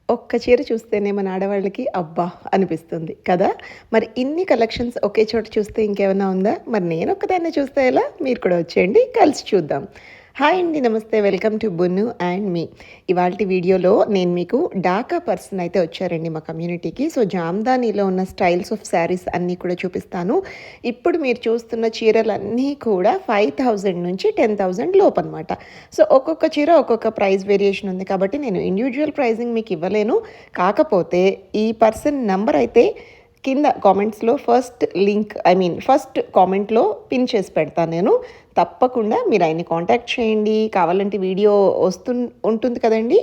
ఒక్క చీర చూస్తేనే మన ఆడవాళ్ళకి అబ్బా! అనిపిస్తుంది కదా! మరి ఇన్ని కలెక్షన్స్ ఒకే చోట చూస్తే ఇంకేమన్నా ఉందా? మరి నేనొక్కదాన్నే చూస్తే ఎలా? మీరు కూడా వచ్చేయండి కలిసి చూద్దాం. హాయ్ అండి. నమస్తే. వెల్కమ్ టు బున్ను అండ్ మీ. ఇవాల్టి వీడియోలో నేను మీకు డాకా పర్సన్ అయితే వచ్చారండి మా కమ్యూనిటీకి. సో, జామ్దానిలో ఉన్న స్టైల్స్ ఆఫ్ శారీస్ అన్నీ కూడా చూపిస్తాను. ఇప్పుడు మీరు చూస్తున్న చీరలన్నీ కూడా 5000 నుంచి 10,000 లోపనమాట. సో, ఒక్కొక్క చీర ఒక్కొక్క ప్రైస్ వేరియేషన్ ఉంది కాబట్టి నేను ఇండివిడ్యువల్ ప్రైజింగ్ మీకు ఇవ్వలేను. కాకపోతే ఈ పర్సన్ నంబర్ అయితే కింద కామెంట్స్‌లో ఫస్ట్ కామెంట్‌లో పిన్ చేసి పెడతాను నేను. తప్పకుండా మీరు ఆయన్ని కాంటాక్ట్ చేయండి. కావాలంటే వీడియో ఉంటుంది కదండీ!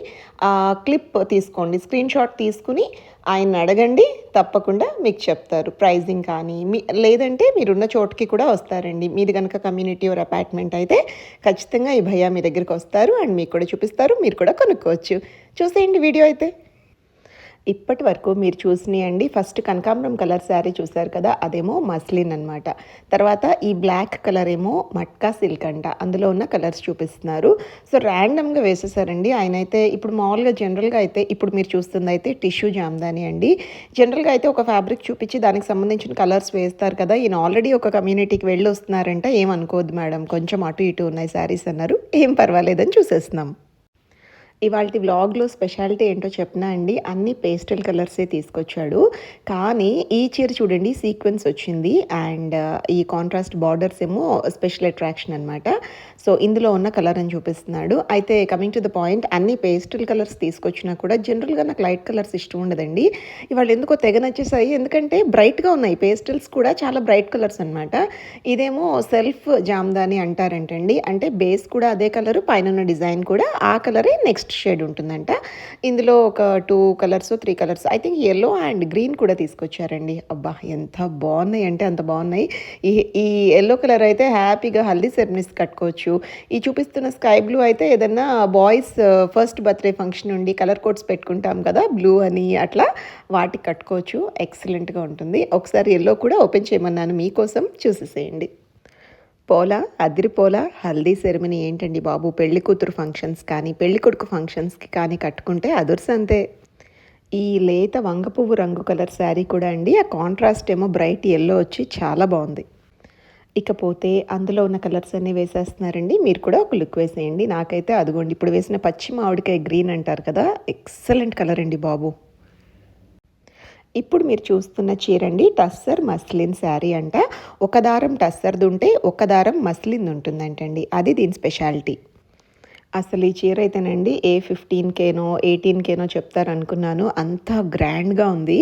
ఆ క్లిప్ తీసుకోండి. స్క్రీన్‌షాట్ తీసుకొని ఆయన్ని అడగండి. తప్పకుండా మీకు చెప్తారు. ప్రైజింగ్ కానీ లేదంటే మీరున్న చోటుకి కూడా వస్తారండి. మీది గనక కమ్యూనిటీ ఆర్ అపార్ట్మెంట్ అయితే ఖచ్చితంగా ఈ భయ్యా మీ దగ్గరికొస్తారు అండ్ మీకు కూడా చూపిస్తారు. మీరు కూడా కొనుక్కోవచ్చు. చూసేయండి వీడియో అయితే. ఇప్పటి వరకు మీరు చూసినాయండి. ఫస్ట్ కనకాంబరం కలర్ శారీ చూసారు కదా, అదేమో మస్లిన్ అనమాట. తర్వాత ఈ బ్లాక్ కలర్ ఏమో మట్కా సిల్క్ అంట. అందులో ఉన్న కలర్స్ చూపిస్తున్నారు. సో ర్యాండమ్గా వేసేసారండి. ఆయన అయితే ఇప్పుడు మామూలుగా జనరల్గా అయితే ఇప్పుడు మీరు చూస్తుంది అయితే టిష్యూ జామ్దాని అండి. జనరల్గా అయితే ఒక ఫ్యాబ్రిక్ చూపించి దానికి సంబంధించిన కలర్స్ వేస్తారు కదా. ఈయన ఆల్రెడీ ఒక కమ్యూనిటీకి వెళ్ళి వస్తున్నారంట. ఏమనుకోవద్దు మేడం, కొంచెం అటు ఇటు ఉన్నాయి శారీస్ అన్నారు. ఏం పర్వాలేదని చూసేస్తున్నాం. ఇవాల్టి వ్లాగ్‌లో స్పెషాలిటీ ఏంటో చెప్పనా అండి? అన్ని పేస్టల్ కలర్సే తీసుకొచ్చాడు. కానీ ఈ చీర చూడండి సీక్వెన్స్ వచ్చింది అండ్ ఈ కాంట్రాస్ట్ బార్డర్స్ ఏమో స్పెషల్ అట్రాక్షన్ అనమాట. సో, ఇందులో ఉన్న కలర్ అని చూపిస్తున్నాడు. అయితే కమింగ్ టు ద పాయింట్, అన్ని పేస్టల్ కలర్స్ తీసుకొచ్చినా కూడా జనరల్‌గా నాకు లైట్ కలర్స్ ఇష్టం ఉండదండి. ఇవాళ ఎందుకో తెగ నచ్చేసాయి. ఎందుకంటే బ్రైట్‌గా ఉన్నాయి. పేస్టల్స్ కూడా చాలా బ్రైట్ కలర్స్ అనమాట. ఇదేమో సెల్ఫ్ జామ్దాని అంటారంటండి. అంటే బేస్ కూడా అదే కలరు, పైనున్న డిజైన్ కూడా ఆ కలరే నెక్స్ట్ షేడ్ ఉంటుందంట. ఇందులో ఒక 2 colours 3 colours I think yellow and green కూడా తీసుకొచ్చారండి. అబ్బా! ఎంత బాగున్నాయి అంటే అంత బాగున్నాయి. ఈ ఈ యెల్లో కలర్ అయితే హ్యాపీగా హల్దీ సెరమనీస్ కట్టుకోవచ్చు. ఈ చూపిస్తున్న స్కై బ్లూ అయితే ఏదన్నా బాయ్స్ ఫస్ట్ బర్త్డే ఫంక్షన్ నుండి కలర్ కోడ్స్ పెట్టుకుంటాం కదా, బ్లూ అని అట్లా వాటికి కట్టుకోవచ్చు. ఎక్సలెంట్గా ఉంటుంది. ఒకసారి యెల్లో కూడా ఓపెన్ చేయమన్నాను మీకోసం, చూసేసేయండి. అదిరిపోలా హల్దీ సెరమనీ ఏంటండి బాబు! పెళ్లి కూతురు ఫంక్షన్స్ కానీ పెళ్లి కొడుకు ఫంక్షన్స్కి కానీ కట్టుకుంటే అదుర్సంతే. ఈ లేత వంగ పువ్వు రంగు కలర్ శారీ కూడా అండి, ఆ కాంట్రాస్ట్ ఏమో బ్రైట్ యెల్లో వచ్చి చాలా బాగుంది. ఇకపోతే అందులో ఉన్న కలర్స్ అన్నీ వేసేస్తున్నారండి. మీరు కూడా ఒక లుక్ వేసేయండి. నాకైతే అదిగోండి ఇప్పుడు వేసిన పచ్చి మామిడికాయ గ్రీన్ అంటారు కదా, ఎక్సలెంట్ కలర్ అండి బాబు. ఇప్పుడు మీరు చూస్తున్న చీరండి టస్సర్ మస్లిన్ శారీ అంట. ఒక దారం టస్సర్ది ఉంటే ఒక దారం మస్లిన్ ఉంటుందంటండి. అది దీని స్పెషాలిటీ. అసలు ఈ చీర అయితేనండి 15Kనో 18Kనో చెప్తారనుకున్నాను. అంత గ్రాండ్గా ఉంది.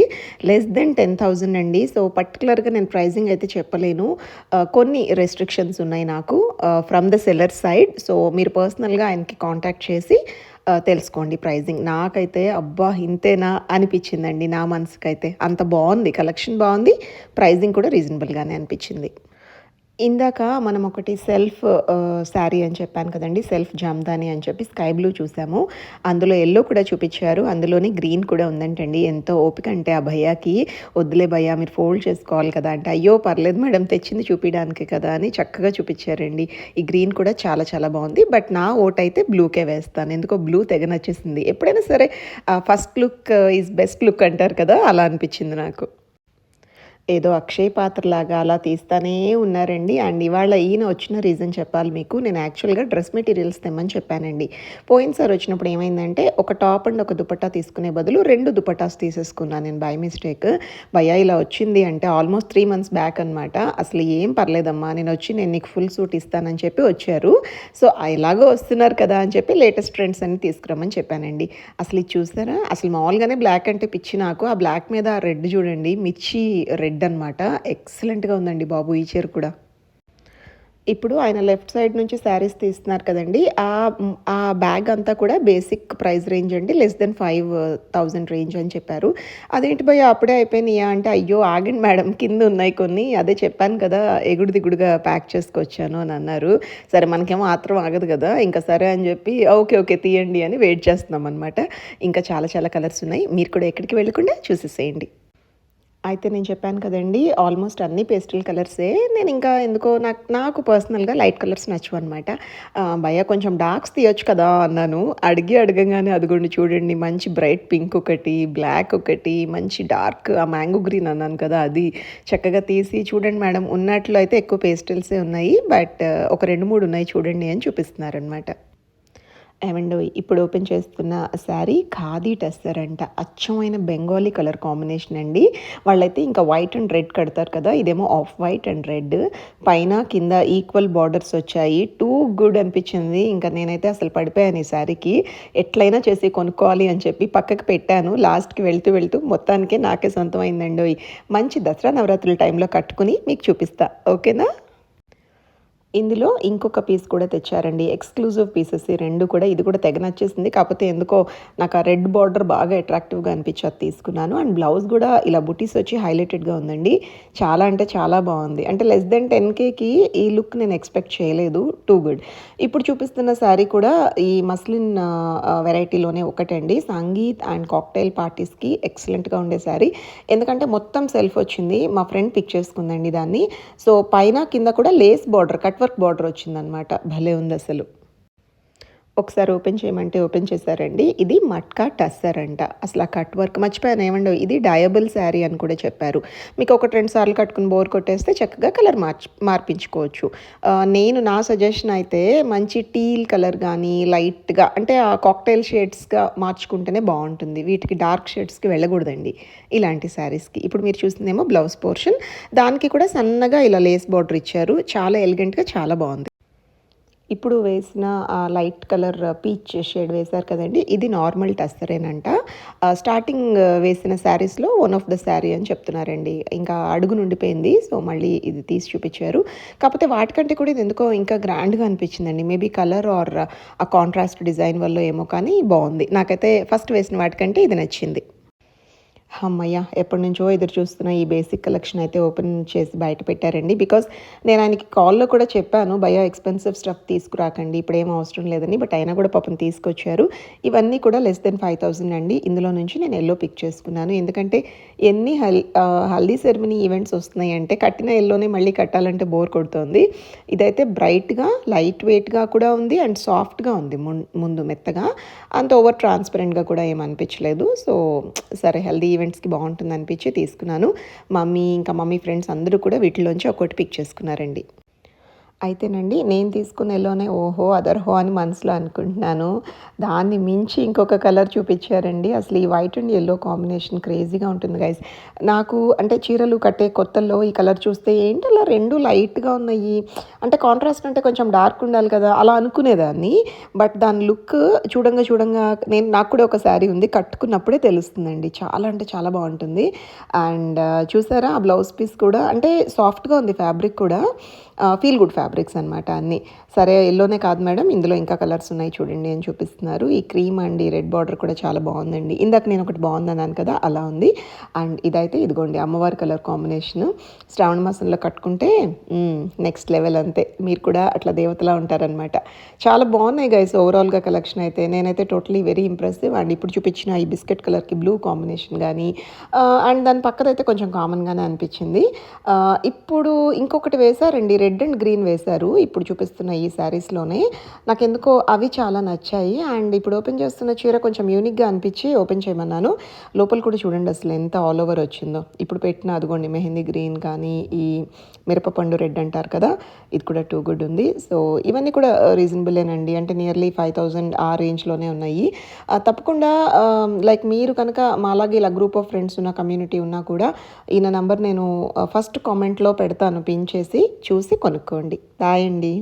లెస్ దెన్ 10,000 అండి. సో పర్టికులర్గా నేను ప్రైజింగ్ అయితే చెప్పలేను. కొన్ని రెస్ట్రిక్షన్స్ ఉన్నాయి నాకు from the seller side. So మీరు పర్సనల్గా ఆయనకి కాంటాక్ట్ చేసి తెలుసుకోండి ప్రైజింగ్. నాకైతే అబ్బా ఇంతేనా అనిపించిందండి. నా మనసుకైతే అంత బాగుంది, కలెక్షన్ బాగుంది, ప్రైజింగ్ కూడా రీజనబుల్గానే అనిపించింది. ఇందాక మనం ఒకటి సెల్ఫ్ శారీ అని చెప్పాను కదండి, సెల్ఫ్ జామ్దాని అని చెప్పి స్కై బ్లూ చూసాము. అందులో యెల్లో కూడా చూపించారు. అందులోని గ్రీన్ కూడా ఉందంటండి. ఎంతో ఓపిక అంటే ఆ భయ్యాకి, వద్దులే భయ్యా మీరు ఫోల్డ్ చేసుకోవాలి కదా అంటే, అయ్యో పర్లేదు మేడం తెచ్చింది చూపించడానికి కదా అని చక్కగా చూపించారండి. ఈ గ్రీన్ కూడా చాలా చాలా బాగుంది. బట్ నా ఓట్ అయితే బ్లూకే వేస్తాను. ఎందుకో బ్లూ తెగ నచ్చేసింది. ఎప్పుడైనా సరే first look is best look అంటారు కదా, అలా అనిపించింది నాకు. ఏదో అక్షయ పాత్రలాగా అలా తీస్తానే ఉన్నారండి. అండ్ ఇవాళ ఈయన వచ్చిన రీజన్ చెప్పాలి మీకు. నేను యాక్చువల్గా డ్రెస్ మెటీరియల్స్ తెమ్మని చెప్పానండి. పోయినసారి వచ్చినప్పుడు ఏమైందంటే ఒక టాప్ అండ్ ఒక దుపట్టా తీసుకునే బదులు 2 దుపట్టాస్ తీసేసుకున్నాను నేను బై మిస్టేక్. భయ్యా ఇలా వచ్చింది అంటే ఆల్మోస్ట్ 3 months బ్యాక్ అనమాట. అసలు ఏం పర్లేదమ్మా, నేను నీకు ఫుల్ సూట్ ఇస్తానని చెప్పి వచ్చారు. సో ఎలాగో వస్తున్నారు కదా అని చెప్పి లేటెస్ట్ ట్రెండ్స్ అన్ని తీసుకురమ్మని చెప్పానండి. అసలు ఇది చూసారా, అసలు మామూలుగానే బ్లాక్ అంటే పిచ్చి నాకు. ఆ బ్లాక్ మీద ఆ రెడ్ చూడండి, మిర్చి రెడ్ అనమాట. ఎక్సలెంట్గా ఉందండి బాబు ఈ చీర కూడా. ఇప్పుడు ఆయన లెఫ్ట్ సైడ్ నుంచి శారీస్ తీస్తున్నారు కదండి, ఆ బ్యాగ్ అంతా కూడా బేసిక్ ప్రైస్ రేంజ్ అండి. లెస్ దెన్ 5,000 రేంజ్ అని చెప్పారు. అదేంటి భయ్యా అప్పుడే అయిపోయినాయా అంటే, అయ్యో ఆగండి మేడం కింద ఉన్నాయి కొన్ని, అదే చెప్పాను కదా ఎగుడు దిగుడుగా ప్యాక్ చేసుకొచ్చాను అని అన్నారు. సరే మనకేమో ఆత్రం ఆగదు కదా, ఇంకా సరే అని చెప్పి ఓకే ఓకే తీయండి అని వెయిట్ చేస్తున్నాం అనమాట. ఇంకా చాలా చాలా కలర్స్ ఉన్నాయి. మీరు కూడా ఎక్కడికి వెళ్ళకుండా చూసేసేయండి. అయితే నేను చెప్పాను కదండీ! ఆల్మోస్ట్ అన్నీ పేస్టల్ కలర్సే. నేనింకా ఎందుకో నాకు పర్సనల్‌గా లైట్ కలర్స్ నచ్చవనమాట. "భయ్యా కొంచెం డార్క్స్ తీయొచ్చు కదా!" అన్నాను. అడగంగానే అదిగోండి చూడండి మంచి బ్రైట్ పింక్ ఒకటి, బ్లాక్ ఒకటి, మంచి డార్క్ మ్యాంగో గ్రీన్ అన్నాను కదా! అది చక్కగా తీసి చూడండి మేడం ఉన్నట్లో అయితే ఎక్కువ పేస్టల్సే ఉన్నాయి. బట్ ఒక 2, 3 ఉన్నాయి చూడండి అని చూపిస్తున్నారనమాట. ఏవండోయ్! ఇప్పుడు ఓపెన్ చేస్తున్న శారీ ఖాదీ టస్సర్ అంట. అచ్చమైన బెంగాలీ కలర్ కాంబినేషన్ అండి. వాళ్ళైతే ఇంకా వైట్ అండ్ రెడ్ కడతారు కదా! ఇదేమో ఆఫ్ వైట్ అండ్ రెడ్. పైన, కింద ఈక్వల్ బార్డర్స్ వచ్చాయి. టూ గుడ్ అనిపించింది. ఇంకా నేనైతే అసలు పడిపోయాను ఈ శారీకి. ఎట్లైనా చేసి కొనుక్కోవాలి అని చెప్పి పక్కకి పెట్టాను. లాస్ట్‌కి వెళ్తూ మొత్తానికే నాకే సొంతమైందండోయ్! మంచి దసరా నవరాత్రుల టైంలో కట్టుకొని మీకు చూపిస్తా. ఓకేనా? ఇందులో ఇంకొక పీస్ కూడా తెచ్చారండి. ఎక్స్‌క్లూజివ్ పీసెస్ ఈ 2 కూడా. ఇది కూడా తెగ నచ్చేసింది. కాకపోతే ఎందుకో నాకు ఆ రెడ్ బార్డర్ బాగా అట్రాక్టివ్‌గా అనిపించి అది తీసుకున్నాను. అండ్ బ్లౌజ్ కూడా ఇలా బుటీస్ వచ్చి హైలైటెడ్‌గా ఉందండి. చాలా అంటే చాలా బావుంది. అంటే లెస్ దెన్ 10,000కి ఈ లుక్ నేను ఎక్స్‌పెక్ట్ చేయలేదు. Too good. ఇప్పుడు చూపిస్తున్న శారీ కూడా ఈ మస్లిన్ వెరైటీలోనే ఒకటండి. సంగీత్ అండ్ కాక్టైల్ పార్టీస్‌కి ఎక్సలెంట్‌గా ఉండే శారీ. ఎందుకంటే మొత్తం సెల్ఫ్ వచ్చింది. మా ఫ్రెండ్ పిక్ చేసుకుందండి దాన్ని. సో, పైన, కింద కూడా lace border cut work border వచ్చిందనమాట. భలే ఉందసలు. ఒకసారి ఓపెన్ చేయమంటే ఓపెన్ చేశారండి. ఇది మట్కా టస్సర్ అంట. అసలు ఆ కట్ వర్క్ మర్చిపోయాను ఏవండో ఇది డయబుల్ శారీ అని కూడా చెప్పారు. మీకు ఒకటి 2 సార్లు కట్టుకుని బోర్ కొట్టేస్తే చక్కగా కలర్ మార్పించుకోవచ్చు. నా సజెషన్ అయితే మంచి టీల్ కలర్ గానీ, లైట్‌గా అంటే ఆ కాక్టైల్ షేడ్స్‌గా మార్చుకుంటేనే బావుంటుంది. వీటికి డార్క్ షేడ్స్‌కి వెళ్ళకూడదండి ఇలాంటి శారీస్‌కి. ఇప్పుడు మీరు చూసిందేమో బ్లౌజ్ పోర్షన్. దానికి కూడా సన్నగా ఇలా లేస్ బార్డర్ ఇచ్చారు. చాలా ఎలిగెంట్‌గా చాలా బావుంది. ఇప్పుడు వేసిన లైట్ కలర్ పీచ్ షేడ్ వేశారు కదండీ! ఇది నార్మల్ టస్సరేనంట. స్టార్టింగ్ వేసిన శారీస్‌లో వన్ ఆఫ్ ద శారీ అని చెప్తున్నారండి. ఇంకా అడుగు నుండిపోయింది. సో, మళ్ళీ ఇది తీసి చూపిచ్చారు. కాకపోతే వాటికంటే కూడా ఇది ఎందుకో ఇంకా గ్రాండ్‌గా అనిపించిందండి. మేబీ కలర్ ఆర్ ఆ కాంట్రాస్ట్ డిజైన్ వల్లో ఏమో కానీ బావుంది. నాకైతే ఫస్ట్ వేసిన వాటికంటే ఇది నచ్చింది. హమ్మయ్య! ఎప్పటినుంచో ఎదురు చూస్తున్న ఈ బేసిక్ కలెక్షన్ అయితే ఓపెన్ చేసి బయట పెట్టారండి. బికాజ్ నేను ఆయనకి కాల్‌లో కూడా చెప్పాను, భయ్యా ఎక్స్‌పెన్సివ్ స్టఫ్ తీసుకురాకండి. ఇప్పుడేం అవసరం లేదని. బట్ అయినా కూడా పాపం తీసుకొచ్చారు. ఇవన్నీ కూడా లెస్ దెన్ 5,000 అండి. ఇందులో నుంచి నేను యెల్లో పిక్ చేసుకున్నాను. ఎందుకంటే ఎన్ని హల్దీ సెరమనీ ఈవెంట్స్ వస్తున్నాయంటే కట్టిన యెల్లోనే మళ్ళీ కట్టాలంటే బోర్ కొడుతోంది. ఇదైతే బ్రైట్‌గా, లైట్ వెయిట్‌గా కూడా ఉంది అండ్ సాఫ్ట్‌గా ఉంది ముందు మెత్తగా. అంత ఓవర్ ట్రాన్స్‌పరెంట్‌గా కూడా ఏమి అనిపించలేదు. సో, సరే హెల్తీ ఈవెంట్స్‌కి బావుంటుందనిపించి తీసుకున్నాను. ఇంకా మమ్మీ ఫ్రెండ్స్ అందరూ కూడా వీటిలోంచి ఒక్కోటి పిక్ చేసుకున్నారండి. అయితేనండి నేను తీసుకున్న యెల్లోనే ఓహో! అదర్‌హో అని మనసులో అనుకుంటున్నాను. దాన్ని మించి ఇంకొక కలర్ చూపిచ్చారండి. అసలు ఈ వైట్ అండ్ యెల్లో కాంబినేషన్ క్రేజీగా ఉంటుంది గైస్. నాకు అంటే చీరలు కట్టే కొత్తల్లో ఈ కలర్ చూస్తే ఏంటలా 2 లైట్‌గా ఉన్నాయి. అంటే కాంట్రాస్ట్ అంటే కొంచెం డార్క్ ఉండాలి కదా! అలా అనుకునేదాన్ని. బట్ దాని లుక్ చూడంగా నాకు కూడా ఒక శారీ ఉంది. కట్టుకున్నప్పుడే తెలుస్తుందండి. చాలా అంటే చాలా బావుంటుంది. అండ్ చూసారా ఆ బ్లౌజ్ పీస్ కూడా అంటే సాఫ్ట్‌గా ఉంది ఫ్యాబ్రిక్ కూడా. ఫీల్ గుడ్ ఫ్యాబ్రిక్స్ అనమాట అన్నీ. సరే యెల్లోనే కాదు మేడం ఇందులో ఇంకా కలర్స్ ఉన్నాయి చూడండి అని చూపిస్తున్నారు. ఈ క్రీమ్ అండ్ ఈ రెడ్ బార్డర్ కూడా చాలా బావుందండి. ఇందాక నేను ఒకటి బావుందన్నాను కదా! అలా ఉంది. అండ్ ఇదైతే ఇదిగోండి అమ్మవారి కలర్ కాంబినేషను. శ్రావణ మాసంలో కట్టుకుంటే నెక్స్ట్ లెవెల్ అంతే. మీరు కూడా అట్లా దేవతలా ఉంటారనమాట. చాలా బాగున్నాయి గైస్ ఓవరాల్‌గా కలెక్షన్ అయితే. నేనైతే టోటలీ వెరీ ఇంప్రెసివ్. అండ్ ఇప్పుడు చూపించిన ఈ బిస్కెట్ కలర్‌కి బ్లూ కాంబినేషన్ గానీ అండ్ దాని పక్కదైతే కొంచెం కామన్‌గానే అనిపించింది. ఇప్పుడు ఇంకొకటి వేశారండి. రెడ్ అండ్ గ్రీన్ వేశారు. ఇప్పుడు చూపిస్తున్న ఈ శారీస్‌లోనే. నాకెందుకో అవి చాలా నచ్చాయి. అండ్ ఇప్పుడు ఓపెన్ చేస్తున్న చీర కొంచెం యూనిక్‌గా అనిపించి ఓపెన్ చేయమన్నాను. లోపల కూడా చూడండి అసలు ఎంత ఆల్ ఓవర్ వచ్చిందో. ఇప్పుడు పెట్టిన అదిగోండి మెహందీ గ్రీన్ కానీ, ఈ మిరపపండు రెడ్ అంటారు కదా! ఇది కూడా టూ గుడ్ ఉంది. సో, ఇవన్నీ కూడా రీజనబులేనండి. అంటే నియర్లీ 5,000 ఆ రేంజ్‌లోనే ఉన్నాయి. తప్పకుండా లైక్ మీరు కనుక మాలాగే ఇలా గ్రూప్ ఆఫ్ ఫ్రెండ్స్ ఉన్న కమ్యూనిటీ ఉన్నా కూడా ఈయన నంబర్ నేను ఫస్ట్ కామెంట్‌లో పెడతాను పిన్ చేసి. చూసి కొనుక్కోండి. బాయ్ అండి.